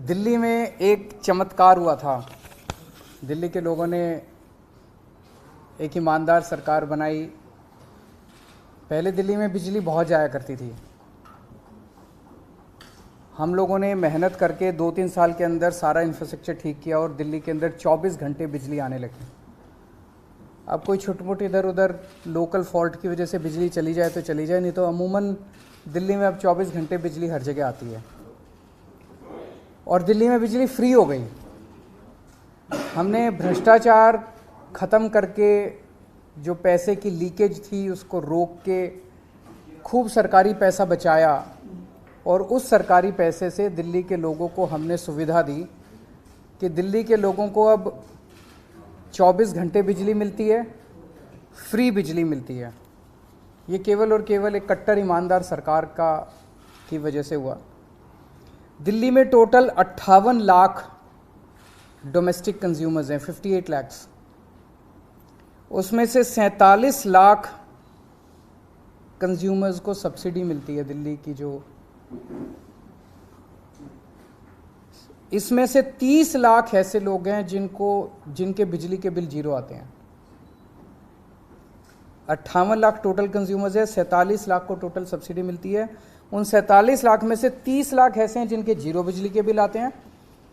दिल्ली में एक चमत्कार हुआ था। दिल्ली के लोगों ने एक ईमानदार सरकार बनाई। पहले दिल्ली में बिजली बहुत जाया करती थी। हम लोगों ने मेहनत करके 2-3 साल के अंदर सारा इंफ्रास्ट्रक्चर ठीक किया और दिल्ली के अंदर 24 घंटे बिजली आने लगी। अब कोई छोटी मोटी इधर उधर लोकल फॉल्ट की वजह से बिजली चली जाए तो चली जाए, नहीं तो अमूमन दिल्ली में अब 24 घंटे बिजली हर जगह आती है और दिल्ली में बिजली फ्री हो गई। हमने भ्रष्टाचार ख़त्म करके जो पैसे की लीकेज थी उसको रोक के खूब सरकारी पैसा बचाया और उस सरकारी पैसे से दिल्ली के लोगों को हमने सुविधा दी कि दिल्ली के लोगों को अब 24 घंटे बिजली मिलती है, फ्री बिजली मिलती है। ये केवल और केवल एक कट्टर ईमानदार सरकार की वजह से हुआ। दिल्ली में टोटल 58 लाख डोमेस्टिक कंज्यूमर्स हैं, 58 लाख्स। उसमें से 47 लाख कंज्यूमर्स को सब्सिडी मिलती है दिल्ली की। जो इसमें से 30 लाख ऐसे लोग हैं जिनके बिजली के बिल जीरो आते हैं। 58 लाख टोटल कंज्यूमर्स है, 47 लाख को टोटल सब्सिडी मिलती है। उन 47 लाख में से 30 लाख ऐसे हैं जिनके जीरो बिजली के बिल आते हैं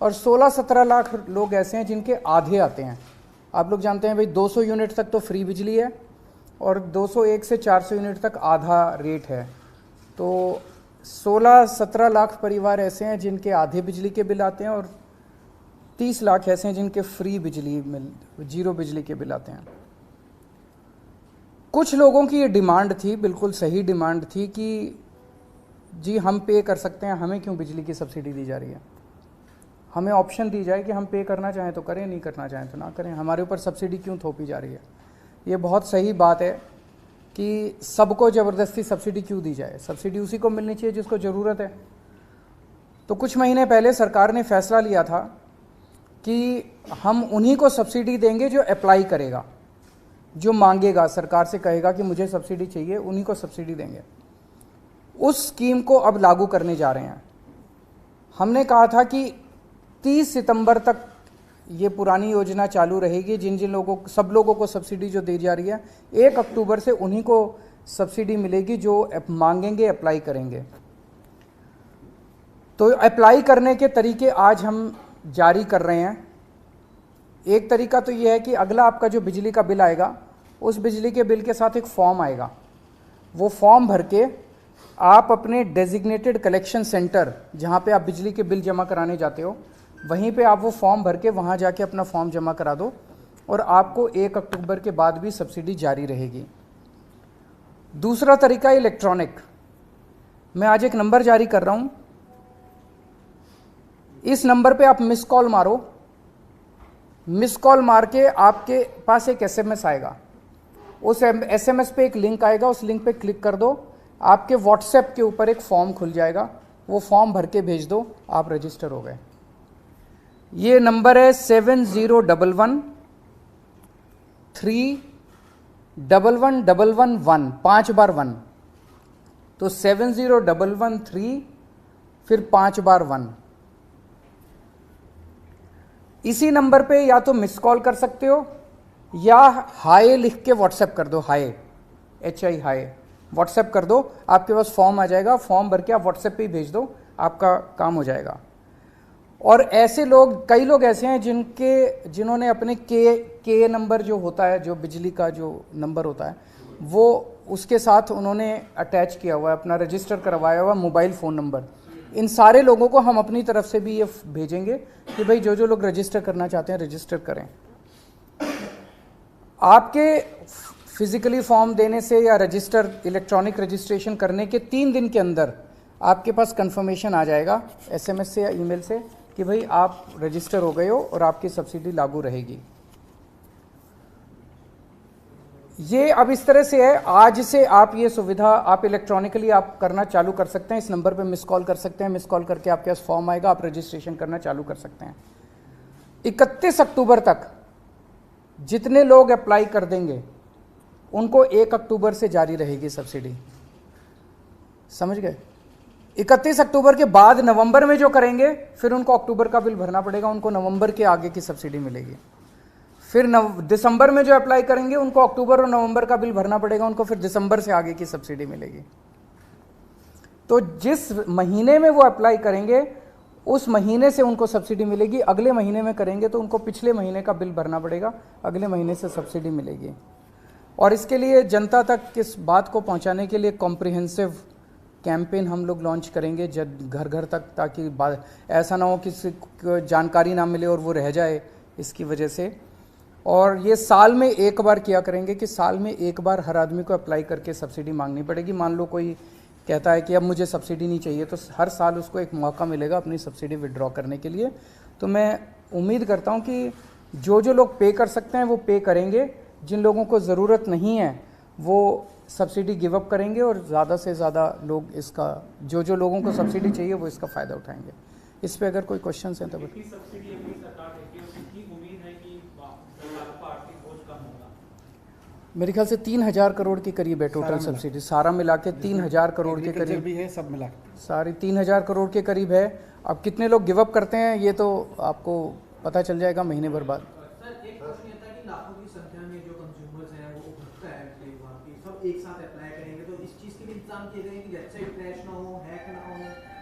और 16-17 लाख लोग ऐसे हैं जिनके आधे आते हैं। आप लोग जानते हैं भाई 200 यूनिट तक तो फ्री बिजली है और 201 से 400 यूनिट तक आधा रेट है। तो 16-17 लाख परिवार ऐसे हैं जिनके आधे बिजली के बिल आते हैं और 30 लाख ऐसे हैं जिनके फ्री जीरो बिजली के बिल आते हैं। कुछ लोगों की ये डिमांड थी, बिल्कुल सही डिमांड थी कि जी हम पे कर सकते हैं, हमें क्यों बिजली की सब्सिडी दी जा रही है। हमें ऑप्शन दी जाए कि हम पे करना चाहें तो करें, नहीं करना चाहें तो ना करें। हमारे ऊपर सब्सिडी क्यों थोपी जा रही है। ये बहुत सही बात है कि सबको ज़बरदस्ती सब्सिडी क्यों दी जाए। सब्सिडी उसी को मिलनी चाहिए जिसको ज़रूरत है। तो कुछ महीने पहले सरकार ने फैसला लिया था कि हम उन्हीं को सब्सिडी देंगे जो अप्लाई करेगा, जो मांगेगा, सरकार से कहेगा कि मुझे सब्सिडी चाहिए, उन्हीं को सब्सिडी देंगे। उस स्कीम को अब लागू करने जा रहे हैं। हमने कहा था कि 30 सितंबर तक ये पुरानी योजना चालू रहेगी। सब लोगों को सब्सिडी जो दी जा रही है, 1 अक्टूबर से उन्हीं को सब्सिडी मिलेगी जो मांगेंगे, अप्लाई करेंगे। तो अप्लाई करने के तरीके आज हम जारी कर रहे हैं। एक तरीका तो ये है कि अगला आपका जो बिजली का बिल आएगा, उस बिजली के बिल के साथ एक फॉर्म आएगा। वो फॉर्म भर के आप अपने डेजिग्नेटेड कलेक्शन सेंटर, जहाँ पे आप बिजली के बिल जमा कराने जाते हो, वहीं पे आप वो फॉर्म भर के वहाँ जाके अपना फॉर्म जमा करा दो और आपको 1 अक्टूबर के बाद भी सब्सिडी जारी रहेगी। दूसरा तरीका इलेक्ट्रॉनिक। मैं आज एक नंबर जारी कर रहा हूँ। इस नंबर पे आप मिस कॉल मारो। मिस कॉल मार के आपके पास एक SMS आएगा। उस SMS पे एक लिंक आएगा, उस लिंक पे क्लिक कर दो। आपके व्हाट्सएप के ऊपर एक फॉर्म खुल जाएगा, वो फॉर्म भर के भेज दो, आप रजिस्टर हो गए। ये नंबर है 7011311111, 5 बार 1। तो 70113 फिर 5 बार 1। इसी नंबर पे या तो मिस कॉल कर सकते हो या हाय लिख के व्हाट्सएप कर दो। हाय, HI हाय व्हाट्सएप कर दो। आपके पास फॉर्म आ जाएगा, फॉर्म भर के आप व्हाट्सएप पे ही भेज दो, आपका काम हो जाएगा। और ऐसे लोग, कई लोग ऐसे हैं जिन्होंने अपने के नंबर जो होता है, जो बिजली का जो नंबर होता है, वो उसके साथ उन्होंने अटैच किया हुआ है, अपना रजिस्टर करवाया हुआ मोबाइल फ़ोन नंबर। इन सारे लोगों को हम अपनी तरफ से भी ये भेजेंगे कि भाई जो लोग रजिस्टर करना चाहते हैं रजिस्टर करें। आपके फिजिकली फॉर्म देने से या इलेक्ट्रॉनिक रजिस्ट्रेशन करने के 3 दिन के अंदर आपके पास कंफर्मेशन आ जाएगा SMS से या ईमेल से कि भाई आप रजिस्टर हो गए हो और आपकी सब्सिडी लागू रहेगी। ये अब इस तरह से है। आज से आप ये सुविधा आप इलेक्ट्रॉनिकली आप करना चालू कर सकते हैं। इस नंबर पे मिस कॉल कर सकते हैं। मिस कॉल करके आपके पास फॉर्म आएगा, आप रजिस्ट्रेशन करना चालू कर सकते हैं। 31 अक्टूबर तक जितने लोग अप्लाई कर देंगे उनको 1 अक्टूबर से जारी रहेगी सब्सिडी। समझ गए? 31 अक्टूबर के बाद नवंबर में जो करेंगे फिर उनको अक्टूबर का बिल भरना पड़ेगा, उनको नवंबर के आगे की सब्सिडी मिलेगी। फिर दिसंबर में जो अप्लाई करेंगे उनको अक्टूबर और नवंबर का बिल भरना पड़ेगा, उनको फिर दिसंबर से आगे की सब्सिडी मिलेगी। तो जिस महीने में वो अप्लाई करेंगे उस महीने से उनको सब्सिडी मिलेगी। अगले महीने में करेंगे तो उनको पिछले महीने का बिल भरना पड़ेगा, अगले महीने से सब्सिडी मिलेगी। और इसके लिए जनता तक इस बात को पहुंचाने के लिए कॉम्प्रिहेंसिव कैंपेन हम लोग लॉन्च करेंगे घर घर तक, ताकि ऐसा ना हो किसी को जानकारी ना मिले और वो रह जाए इसकी वजह से। और ये साल में एक बार किया करेंगे कि साल में एक बार हर आदमी को अप्लाई करके सब्सिडी मांगनी पड़ेगी। मान लो कोई कहता है कि अब मुझे सब्सिडी नहीं चाहिए, तो हर साल उसको एक मौका मिलेगा अपनी सब्सिडी विड्रॉ करने के लिए। तो मैं उम्मीद करता हूँ कि जो जो लोग पे कर सकते हैं वो पे करेंगे, जिन लोगों को ज़रूरत नहीं है वो सब्सिडी गिव अप करेंगे, और ज़्यादा से ज़्यादा लोग इसका, जो जो लोगों को सब्सिडी चाहिए वो इसका फ़ायदा उठाएंगे। इस पे अगर कोई क्वेश्चन हैं तो मेरे ख्याल से 3,000 करोड़ के करीब है टोटल सब्सिडी, सारा मिला के 3,000 करोड़ के करीब भी है, सब मिला सारी 3,000 करोड़ के करीब है। अब कितने लोग गिव अप करते हैं ये तो आपको पता चल जाएगा महीने भर बाद। एक साथ अप्लाई करेंगे तो इस चीज के भी इंतजाम किए जाएंगे कि वेबसाइट क्रैश ना हो, हैक ना हो,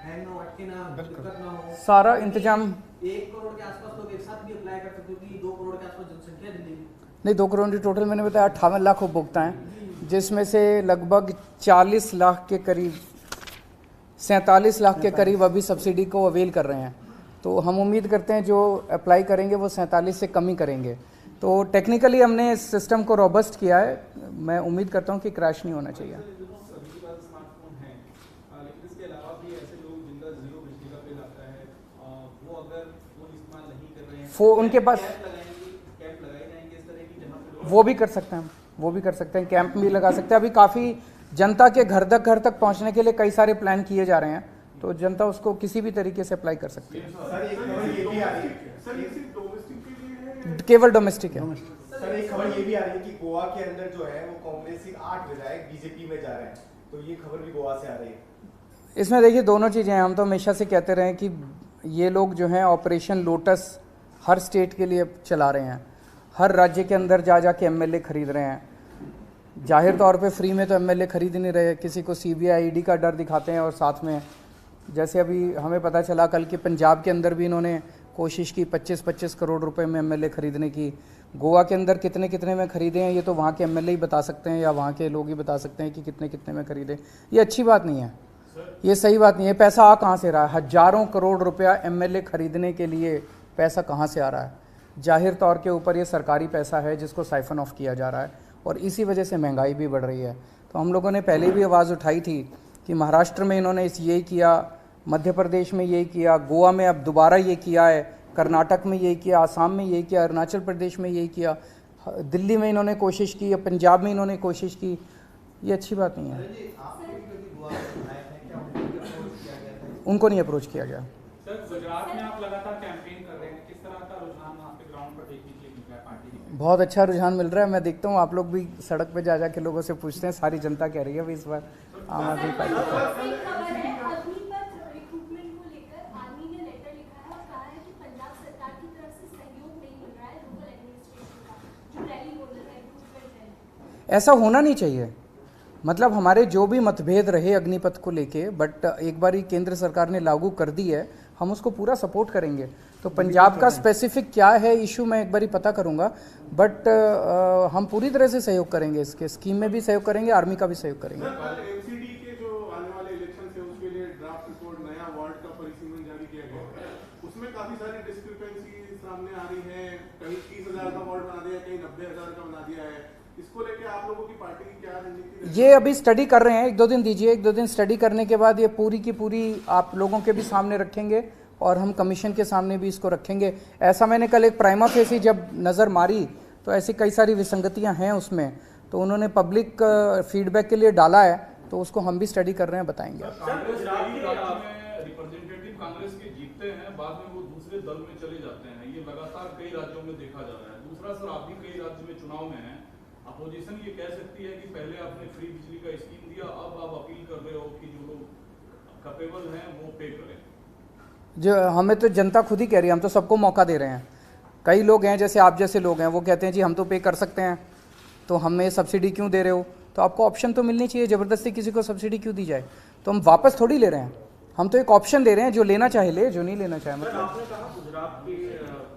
हैंग ना हो, अटके ना, दिक्कत ना हो, सारा इंतजाम। 1 करोड़ के आसपास लोग एक साथ भी अप्लाई कर सकते हो कि 2 करोड़ के आसपास जनसंख्या दिल्ली में। नहीं, 2 करोड़ की टोटल मैंने बताया 58 लाख उपभोक्ता हैं, जिसमें से लगभग 40 लाख के करीब 47 लाख के करीब अभी सब्सिडी को अवेल कर रहे हैं। तो हम उम्मीद करते हैं जो अप्लाई करेंगे वो 47 से कम ही करेंगे। तो टेक्निकली हमने इस सिस्टम को रोबस्ट किया है, मैं उम्मीद करता हूं कि क्रैश नहीं होना चाहिए। उनके पास वो भी कर सकते हैं, वो भी कर सकते हैं, कैंप भी लगा सकते हैं। अभी काफ़ी जनता के घर तक पहुंचने के लिए कई सारे प्लान किए जा रहे हैं, तो जनता उसको किसी भी तरीके से अप्लाई कर सकती है। केवल डोमेस्टिक है। सर एक खबर ये भी आ रही है कि गोवा के अंदर जो है वो कांग्रेस के 8 विधायक बीजेपी में जा रहे हैं, तो ये खबर भी गोवा से आ रही है। इसमें देखिए दोनों चीज़ें हैं। हम तो हमेशा से कहते रहे कि ये लोग जो हैं ऑपरेशन लोटस हर स्टेट के लिए चला रहे हैं, हर राज्य के अंदर जा के एमएलए खरीद रहे हैं। जाहिर तौर पे फ्री में तो एमएलए खरीद ही नहीं रहे, किसी को सीबीआई ईडी का डर दिखाते हैं, और साथ में जैसे अभी हमें पता चला कल कि पंजाब के अंदर भी इन्होंने कोशिश की 25-25 करोड़ रुपए में एमएलए खरीदने की। गोवा के अंदर कितने कितने में खरीदे हैं ये तो वहाँ के एमएलए ही बता सकते हैं, या वहाँ के लोग ही बता सकते हैं कि कितने कितने में खरीदे। ये अच्छी बात नहीं है, ये सही बात नहीं है। पैसा आ कहाँ से रहा है? हजारों करोड़ रुपया एमएलए खरीदने के लिए पैसा कहाँ से आ रहा है? जाहिर तौर के ऊपर ये सरकारी पैसा है जिसको साइफन ऑफ किया जा रहा है, और इसी वजह से महंगाई भी बढ़ रही है। तो हम लोगों ने पहले भी आवाज़ उठाई थी कि महाराष्ट्र में इन्होंने यही किया, मध्य प्रदेश में यही किया, गोवा में अब दोबारा ये किया है, कर्नाटक में यही किया, आसाम में यही किया, अरुणाचल प्रदेश में यही किया, दिल्ली में इन्होंने कोशिश की, या पंजाब में इन्होंने कोशिश की। ये अच्छी बात नहीं है। उनको नहीं अप्रोच किया गया। सर गुजरात में आप लगातार कैंपेन कर रहे हैं, किस तरह का रुझान आपके ग्राउंड पर देखने के लिए मिल रहा है पार्टी की? बहुत अच्छा रुझान मिल रहा है। मैं देखता हूँ आप लोग भी सड़क पे जा के लोगों से पूछते हैं, सारी जनता कह रही है इस बार आम आदमी पार्टी। ऐसा होना नहीं चाहिए। मतलब हमारे जो भी मतभेद रहे अग्निपथ को लेके, बट एक बार ही केंद्र सरकार ने लागू कर दी है, हम उसको पूरा सपोर्ट करेंगे। तो पंजाब का स्पेसिफिक क्या है इशू मैं एक बार ही पता करूंगा, बट हम पूरी तरह से सहयोग करेंगे, इसके स्कीम में भी सहयोग करेंगे, आर्मी का भी सहयोग करेंगे। एमसीडी के जो आने वाले इलेक्शन है उसके लिए ड्राफ्ट रिपोर्ट नया वार्ड का परिसीमन जारी किया गया है, उसमें काफी सारी डिस्क्रिपेंसी सामने आ रही है। कहीं 30,000 का वार्ड बना दिया, कहीं 90,000 का बना दिया है। इसको लेके आप लोगों की पार्टी की क्या रणनीति? ये अभी स्टडी कर रहे हैं, 1-2 दिन दीजिए, 1-2 दिन स्टडी करने के बाद ये पूरी की पूरी आप लोगों के भी सामने रखेंगे, और हम कमीशन के सामने भी इसको रखेंगे। ऐसा मैंने कल एक प्राइमा फेसी जब नज़र मारी तो ऐसी कई सारी विसंगतियां हैं उसमें, तो उन्होंने पब्लिक फीडबैक के लिए डाला है, तो उसको हम भी स्टडी कर रहे हैं, बताएंगे। रिप्रेजेंटेटिव कांग्रेस के जीतते हैं, बाद में वो दूसरे दल में चले जाते हैं, ये लगातार कई राज्यों में देखा जा रहा है। दूसरा सर, आप भी कई राज्य में चुनाव में हैं, अपोजिशन ये कह सकती है कि पहले आपने फ्री बिजली का स्कीम दिया, अब आप अपील कर रहे हो कि जो लोग कैपेबल हैं वो पे करें। जो हमें तो जनता खुद ही कह रही है, हम तो सबको मौका दे रहे हैं। कई लोग हैं जैसे आप जैसे लोग हैं, वो कहते हैं जी हम तो पे कर सकते हैं, तो हमें सब्सिडी क्यों दे रहे हो? तो आपको ऑप्शन तो मिलनी चाहिए, ज़बरदस्ती किसी को सब्सिडी क्यों दी जाए? तो हम वापस थोड़ी ले रहे हैं, हम तो एक ऑप्शन दे रहे हैं, जो लेना चाहे ले, जो नहीं लेना चाहे सर, मतलब। आपने कहा गुजरात के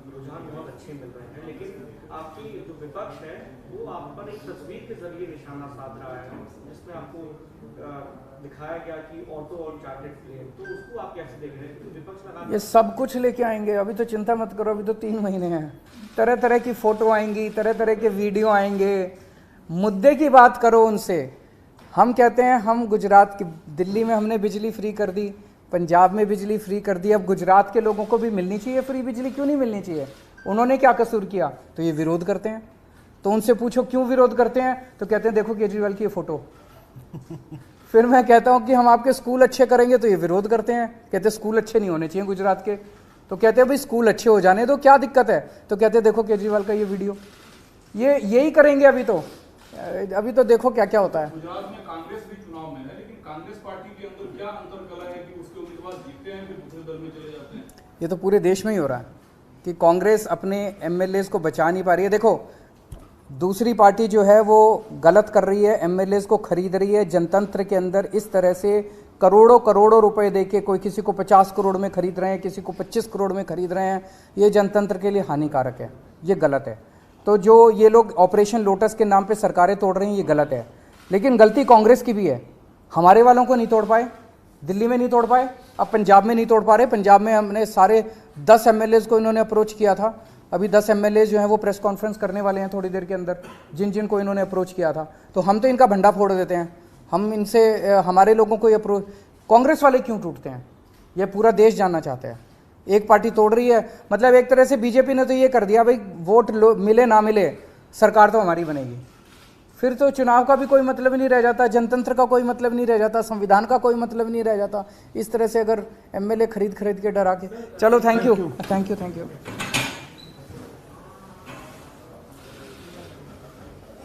रुझान बहुत अच्छे मिल रहे हैं, लेकिन आपकी जो विपक्ष है वो आप पर एक तस्वीर के जरिए निशाना साध रहा है, जिसमें आपको दिखाया गया कि ऑटो और चार्टेड प्लेन, तो उसको आप कैसे देख रहे हैं? क्योंकि विपक्ष लगा ये सब कुछ लेके आएंगे, अभी तो चिंता मत करो, अभी तो 3 महीने हैं। तरह तरह की फ़ोटो आएंगी, तरह तरह के वीडियो आएंगे, मुद्दे की बात करो उनसे। हम कहते हैं हम गुजरात की, दिल्ली में हमने बिजली फ्री कर दी, पंजाब में बिजली फ्री कर दी, अब गुजरात के लोगों को भी मिलनी चाहिए फ्री बिजली, क्यों नहीं मिलनी चाहिए? उन्होंने क्या कसूर किया? तो ये विरोध करते हैं। तो उनसे पूछो क्यों विरोध करते हैं, तो कहते हैं देखो केजरीवाल की ये फ़ोटो। फिर मैं कहता हूँ कि हम आपके स्कूल अच्छे करेंगे, तो ये विरोध करते हैं, कहते हैं स्कूल अच्छे नहीं होने चाहिए गुजरात के। तो कहते हैं भाई स्कूल अच्छे हो जाने दो, क्या दिक्कत है? तो कहते हैं देखो केजरीवाल का ये वीडियो। ये यही करेंगे अभी तो देखो क्या क्या होता है। गुजरात में कांग्रेस भी चुनाव में है, लेकिन कांग्रेस पार्टी के अंदर क्या अंतर कला है कि उसके उम्मीदवार जीतते हैं फिर दूसरे दल में चले जाते हैं? ये तो पूरे देश में ही हो रहा है कि कांग्रेस अपने एमएलएज को बचा नहीं पा रही है। देखो दूसरी पार्टी जो है वो गलत कर रही है, एमएलएज को खरीद रही है। जनतंत्र के अंदर इस तरह से करोड़ों करोड़ों रुपए देके कोई किसी को 50 करोड़ में खरीद रहे हैं, किसी को 25 करोड़ में खरीद रहे हैं, ये जनतंत्र के लिए हानिकारक है, ये गलत है। तो जो ये लोग ऑपरेशन लोटस के नाम पे सरकारें तोड़ रहे हैं, ये गलत है। लेकिन गलती कांग्रेस की भी है, हमारे वालों को नहीं तोड़ पाए, दिल्ली में नहीं तोड़ पाए, अब पंजाब में नहीं तोड़ पा रहे। पंजाब में हमने सारे 10 एमएलएज को इन्होंने अप्रोच किया था, अभी 10 एमएलए जो हैं वो प्रेस कॉन्फ्रेंस करने वाले हैं थोड़ी देर के अंदर, जिन जिन को इन्होंने अप्रोच किया था। तो हम तो इनका भंडा फोड़ देते हैं, हम इनसे हमारे लोगों को ये अप्रोच। कांग्रेस वाले क्यों टूटते हैं, ये पूरा देश जानना चाहते हैं। एक पार्टी तोड़ रही है, मतलब एक तरह से बीजेपी ने तो ये कर दिया भाई वोट मिले ना मिले सरकार तो हमारी बनेगी, फिर तो चुनाव का भी कोई मतलब नहीं रह जाता, जनतंत्र का कोई मतलब नहीं रह जाता, संविधान का कोई मतलब नहीं रह जाता। इस तरह से अगर एमएलए खरीद के डरा के। चलो थैंक यू।